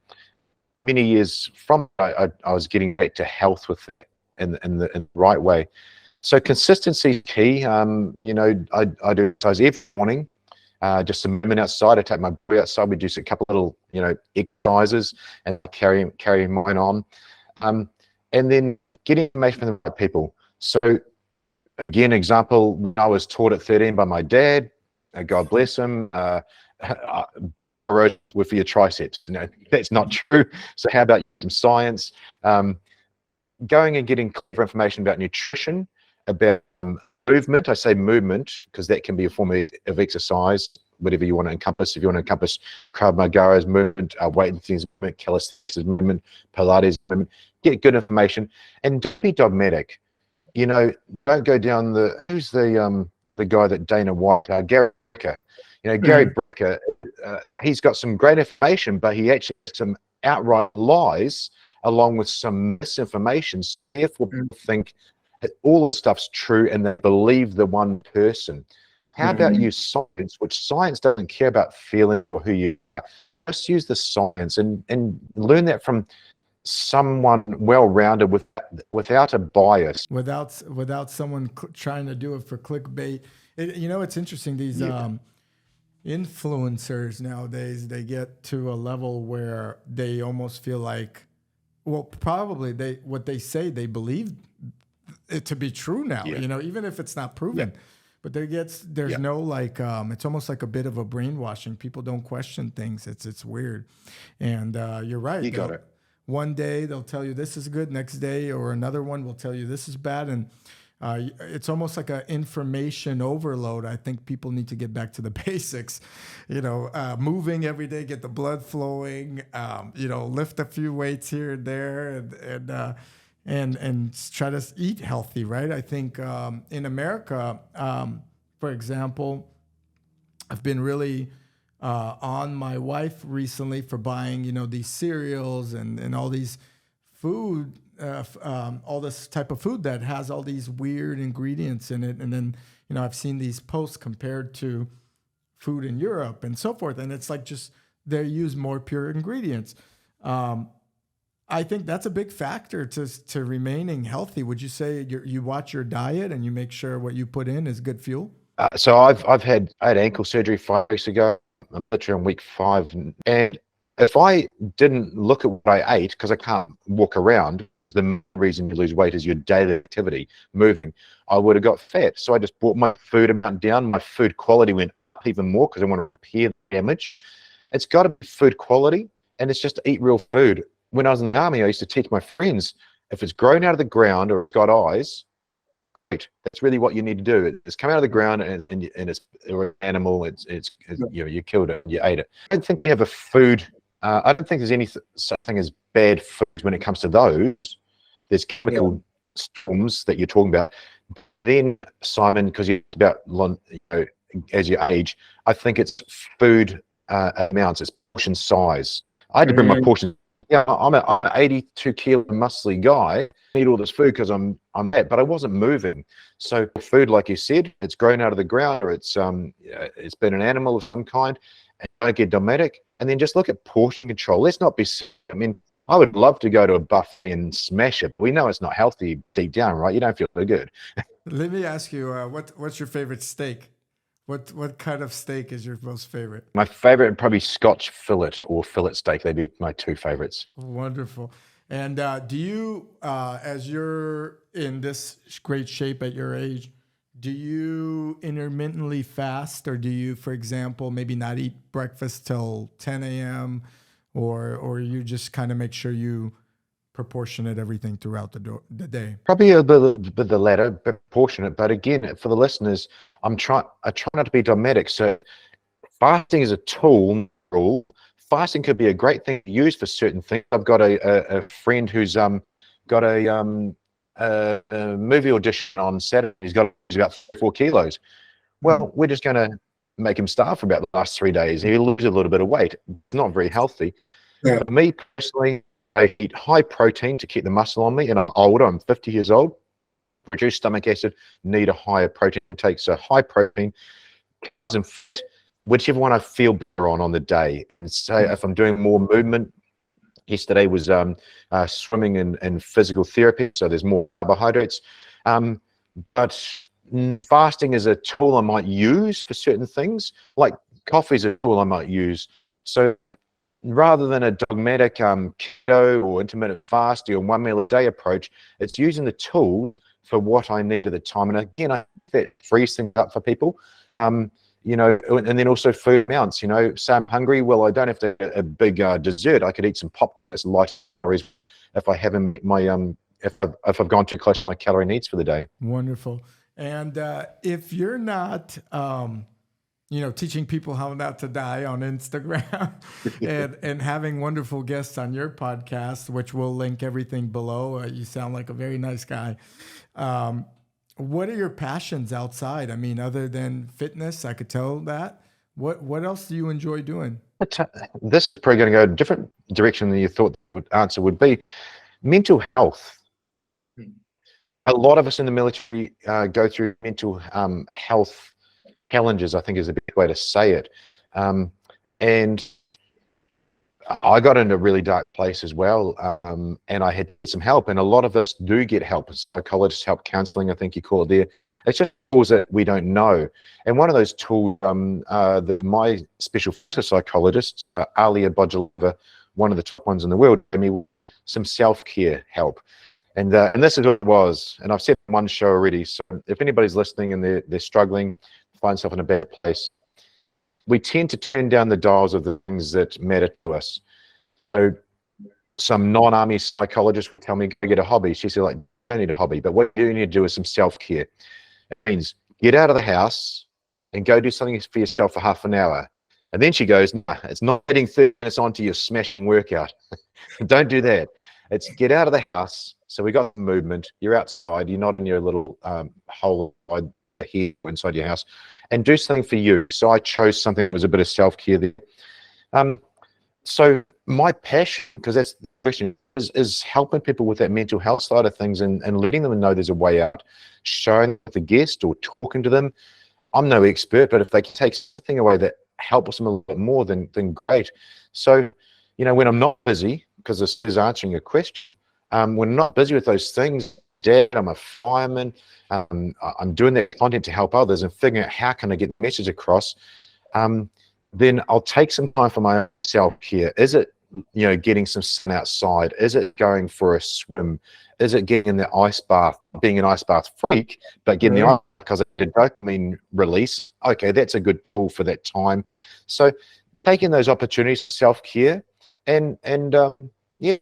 Many years from I was getting back to health with it in the right way. So consistency is key. I do exercise every morning. Just a movement outside. I take my body outside. We do a couple little, exercises and carry mine on. And then getting information from the right people. So again, example, I was taught at 13 by my dad. God bless him. Rode with your triceps. That's not true. So how about some science? Going and getting clear information about nutrition, about movement. I say movement because that can be a form of exercise, whatever you want to encompass. If you want to encompass Krav Maga's movement, weightlifting movement, calisthenics movement, Pilates movement, get good information and don't be dogmatic. Don't go down who's the guy that Dana White, Gary Brecker. Gary Brecker, he's got some great information, but he actually has some outright lies along with some misinformation. So therefore, people think that all the stuff's true and they believe the one person. How about use science, which science doesn't care about feeling or who you are. Just use the science and learn that from someone well-rounded without a bias. Without someone trying to do it for clickbait. It's interesting. These influencers nowadays, they get to a level where they almost feel like, well, probably what they say, they believe it to be true now, even if it's not proven. But there's no it's almost like a bit of a brainwashing. People don't question things. It's weird. And you're right. You got it. One day they'll tell you this is good. Next day or another one will tell you this is bad. And it's almost like an information overload. I think people need to get back to the basics, moving every day, get the blood flowing, lift a few weights here and there and try to eat healthy, right? I think in America, for example, I've been really on my wife recently for buying, these cereals and all these food, all this type of food that has all these weird ingredients in it. And then, I've seen these posts compared to food in Europe and so forth. And it's like just they use more pure ingredients. I think that's a big factor to remaining healthy. Would you say you watch your diet and you make sure what you put in is good fuel? So I had ankle surgery 5 weeks ago. I'm literally on week 5, and if I didn't look at what I ate, because I can't walk around, the main reason you lose weight is your daily activity, moving, I would have got fat. So I just brought my food amount down. My food quality went up even more because I want to repair the damage. It's got to be food quality, and it's just to eat real food. When I was in the army, I used to teach my friends, if it's grown out of the ground or got eyes, great. That's really what you need to do. It's come out of the ground and it's an animal. It's you killed it, you ate it. I don't think we have a food. I don't think there's any such thing as bad food when it comes to those. There's chemical storms that you're talking about. Then, Simon, because you're about as you age, I think it's food amounts, it's portion size. I had to bring my portion. Yeah, I'm an 82 kilo muscly guy. I eat all this food because I'm fat, but I wasn't moving. So food, like you said, it's grown out of the ground, or it's been an animal of some kind, and don't get dogmatic. And then just look at portion control. Let's not be. I mean, I would love to go to a buffet and smash it. We know it's not healthy deep down, right? You don't feel so good. Let me ask you, what's your favorite steak? What kind of steak is your most favorite? My favorite would probably Scotch fillet or fillet steak. They'd be my 2 favorites. Wonderful. And do you, as you're in this great shape at your age, do you intermittently fast, or do you, for example, maybe not eat breakfast till 10 a.m. or you just kind of make sure you proportionate everything throughout the day? Probably a bit the latter, proportionate. But again, for the listeners, I try not to be dogmatic. So fasting is a tool. Fasting could be a great thing to use for certain things. I've got a friend who's got a movie audition on Saturday. He's about 4 kilos. Well, we're just going to make him starve for about the last 3 days. He'll lose a little bit of weight. It's not very healthy. Yeah. For me personally, I eat high protein to keep the muscle on me, and I'm older. I'm 50 years old. Reduce stomach acid, need a higher protein intake. So high protein, and whichever one I feel better on the day. And say if I'm doing more movement, yesterday was swimming and physical therapy, so there's more carbohydrates. But fasting is a tool I might use for certain things, like coffee is a tool I might use. So rather than a dogmatic keto or intermittent fasting or 1 meal a day approach, it's using the tool for what I need at the time. And again, I think that frees things up for people. And then also food amounts. Say I'm hungry, well, I don't have to eat a big dessert. I could eat some popcorn, light calories, if I haven't if I've gone too close to my calorie needs for the day. Wonderful. And if you're not teaching people how not to die on Instagram and having wonderful guests on your podcast, which we'll link everything below. You sound like a very nice guy. What are your passions outside? I mean, other than fitness, I could tell that. What else do you enjoy doing? This is probably going to go a different direction than you thought the answer would be. Mental health. A lot of us in the military go through mental health challenges, I think is the best way to say it. And I got into a really dark place as well, and I had some help, and a lot of us do get help. Psychologists help, counseling, I think you call it there. It's just tools that we don't know. And one of those tools, my special psychologist, Alia Bodjalova, one of the top ones in the world, gave me some self-care help. And this is what it was. And I've said in one show already, so if anybody's listening and they're struggling, find themselves in a bad place, we tend to turn down the dials of the things that matter to us. So some non-army psychologist would tell me, go get a hobby. She said, like, don't need a hobby, but what you need to do is some self-care. It means get out of the house and go do something for yourself for half an hour. And then she goes, no, it's not getting 30 minutes onto your smashing workout. Don't do that. It's get out of the house. So we got movement. You're outside. You're not in your little hole here inside your house, and do something for you. So I chose something that was a bit of self-care there. So my passion, because that's the question, is helping people with that mental health side of things and letting them know there's a way out, showing the guest or talking to them. I'm no expert, but if they can take something away that helps them a little bit more, then great. So, when I'm not busy, because this is answering a question, when I'm not busy with those things, Dad, I'm a fireman, I'm doing that content to help others and figuring out how can I get the message across, then I'll take some time for my self-care. Is it, getting some sun outside? Is it going for a swim? Is it getting in the ice bath, being an ice bath freak, but getting the ice because it did dopamine release? Okay, that's a good tool for that time. So taking those opportunities, self-care, and I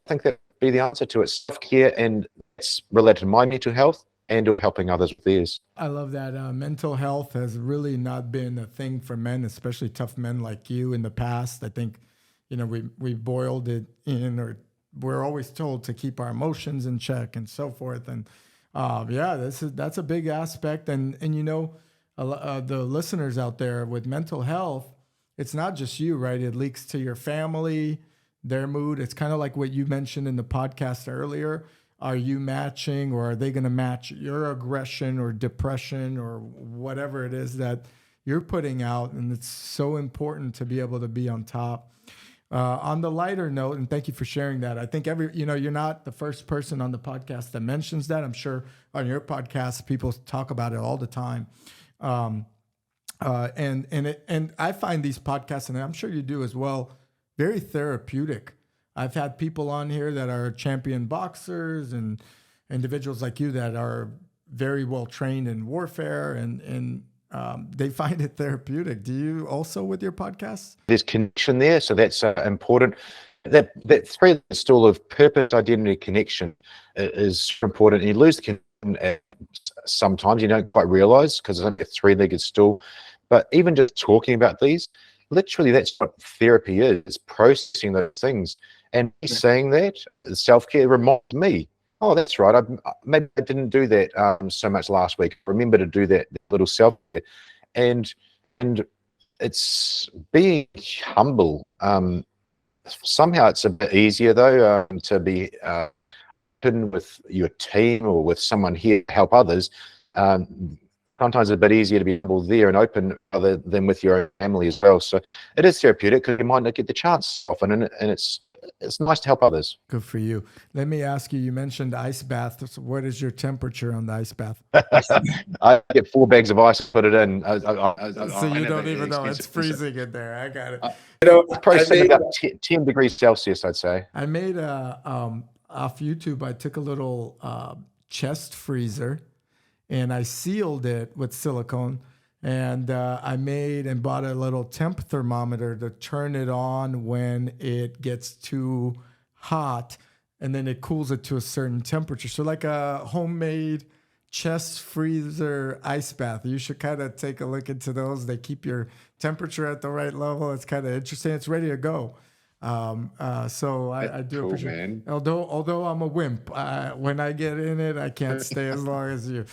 think that'd be the answer to it. Self-care, and it's related to my mental health and helping others with theirs. I love that. Mental health has really not been a thing for men, especially tough men like you in the past. I think, we boiled it in, or we're always told to keep our emotions in check and so forth. And that's a big aspect. And the listeners out there with mental health, it's not just you, right? It leaks to your family, their mood. It's kind of like what you mentioned in the podcast earlier. Are you matching, or are they going to match your aggression or depression or whatever it is that you're putting out? And it's so important to be able to be on top. On the lighter note, and thank you for sharing that. I think you're not the first person on the podcast that mentions that. I'm sure on your podcast, people talk about it all the time. And I find these podcasts, and I'm sure you do as well, very therapeutic. I've had people on here that are champion boxers and individuals like you that are very well trained in warfare, and they find it therapeutic. Do you also with your podcasts? There's connection there, so that's important. That three stool of purpose, identity, connection is important. And you lose the connection sometimes, you don't quite realize, because it's only a three-legged stool. But even just talking about these, literally that's what therapy is, processing those things. And saying that, self-care reminds me, oh, that's right, maybe I didn't do that so much last week. Remember to do that little self-care. And it's being humble. Somehow it's a bit easier, though, to be open with your team or with someone here to help others. Sometimes it's a bit easier to be able there and open other than with your own family as well. So it is therapeutic, because you might not get the chance often, and it's nice to help others. Good for you. Let me ask you, you mentioned ice bath. So what is your temperature on the ice bath? I get 4 bags of ice, put it in. So you don't even know it's freezing in there. I got it. Probably about 10 degrees Celsius, I'd say. I made off YouTube, I took a little chest freezer and I sealed it with silicone. And I made and bought a little temp thermometer to turn it on when it gets too hot, and then it cools it to a certain temperature. So like a homemade chest freezer ice bath. You should kind of take a look into those. They keep your temperature at the right level. It's kind of interesting. It's ready to go. So I do cool, appreciate man. it. Although I'm a wimp, when I get in it, I can't stay as long as you.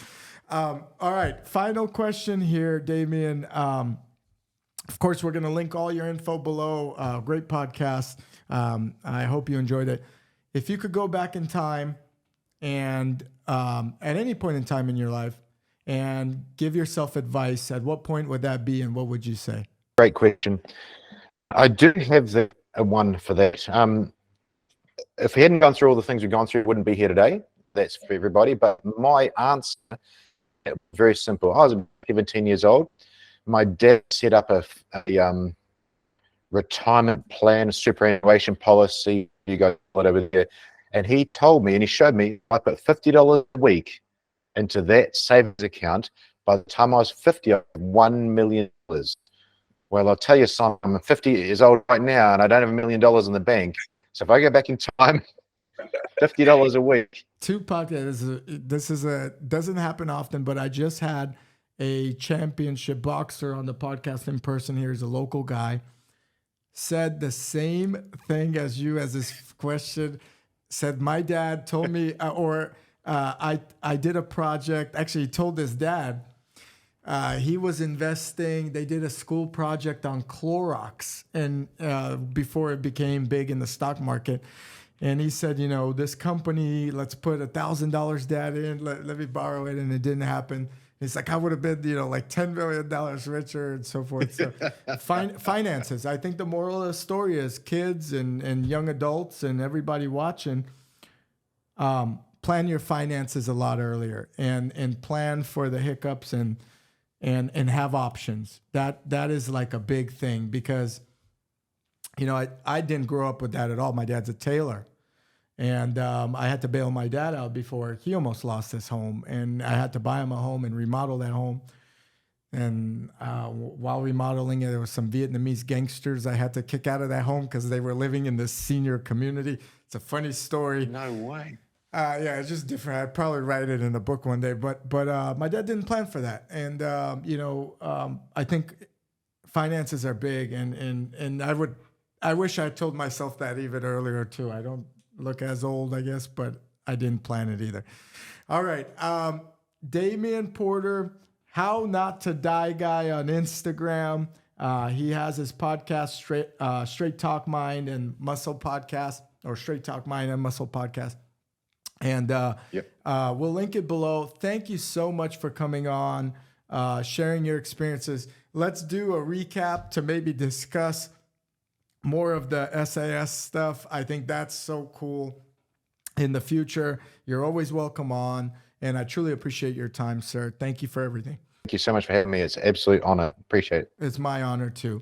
All right, final question here, Damian. Of course, we're going to link all your info below. Great podcast. I hope you enjoyed it. If you could go back in time and at any point in time in your life and give yourself advice, at what point would that be, and what would you say? Great question. I do have the one for that. If we hadn't gone through all the things we've gone through, we wouldn't be here today. That's for everybody. But my answer, very simple. I was 17 years old. My dad set up a retirement plan, a superannuation policy. You go over there, and he told me, and he showed me, I put $50 a week into that savings account. By the time I was 50, I had $1 million. Well, I'll tell you something. I'm 50 years old right now, and I don't have $1 million in the bank. So if I go back in time, $50 a week. Two podcasts. This doesn't happen often, but I just had a championship boxer on the podcast in person. Here's a local guy. Said the same thing as you as this question. Said my dad told me, I did a project. Actually, he told his dad he was investing. They did a school project on Clorox, and before it became big in the stock market. And he said, you know, this company, let's put $1,000 dad in, let me borrow it. And it didn't happen. He's like, I would have been, you know, like $10 million richer and so forth. So finances. I think the moral of the story is kids and young adults and everybody watching, plan your finances a lot earlier and plan for the hiccups and have options. That is like a big thing because, you know, I didn't grow up with that at all. My dad's a tailor. And I had to bail my dad out before he almost lost his home. And I had to buy him a home and remodel that home. And while remodeling it, there was some Vietnamese gangsters I had to kick out of that home because they were living in this senior community. It's a funny story. No way. Yeah, it's just different. I'd probably write it in a book one day. But my dad didn't plan for that. And, you know, I think finances are big. And I wish I told myself that even earlier, too. I don't look as old, I guess, but I didn't plan it either. All right. Damian Porter, How Not to Die Guy on Instagram. He has his podcast, Straight Talk Mind and Muscle Podcast, or Straight Talk Mind and Muscle Podcast. And we'll link it below. Thank you so much for coming on, sharing your experiences. Let's do a recap to maybe discuss more of the SAS stuff. I think that's so cool. In the future, you're always welcome on, and I truly appreciate your time, sir. Thank you for everything. Thank you so much for having me. It's an absolute honor. Appreciate it. It's my honor too.